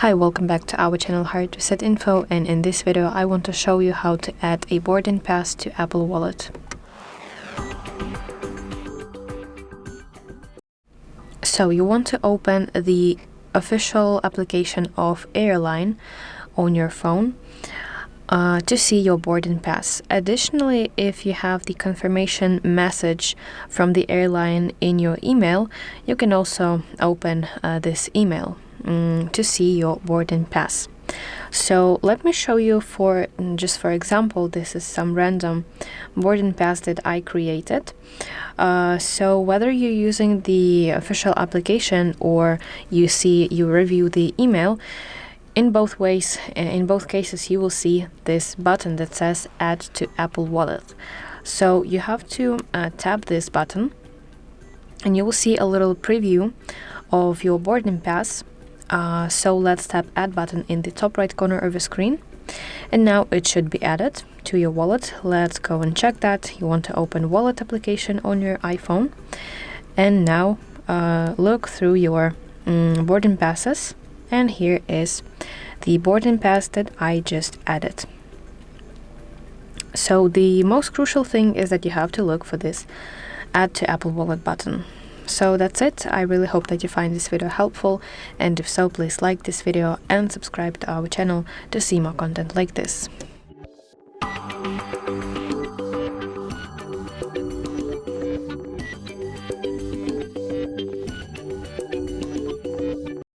Hi, welcome back to our channel HardReset.Info, and in this video I want to show you how to add a boarding pass to Apple Wallet. So you want to open the official application of Airline on your phone to see your boarding pass. Additionally, if you have the confirmation message from the airline in your email, you can also open this email to see your boarding pass. So let me show you for example, this is some random boarding pass that I created. So whether you're using the official application or you review the email, in both cases you will see this button that says Add to Apple Wallet. So you have to tap this button and you will see a little preview of your boarding pass. So let's tap Add button in the top right corner of the screen, and now it should be added to your wallet. Let's go and check that. You want to open wallet application on your iPhone, and now look through your boarding passes, and here is the boarding pass that I just added. So the most crucial thing is that you have to look for this Add to Apple Wallet button. So that's it. I really hope that you find this video helpful, and if so, please like this video and subscribe to our channel to see more content like this.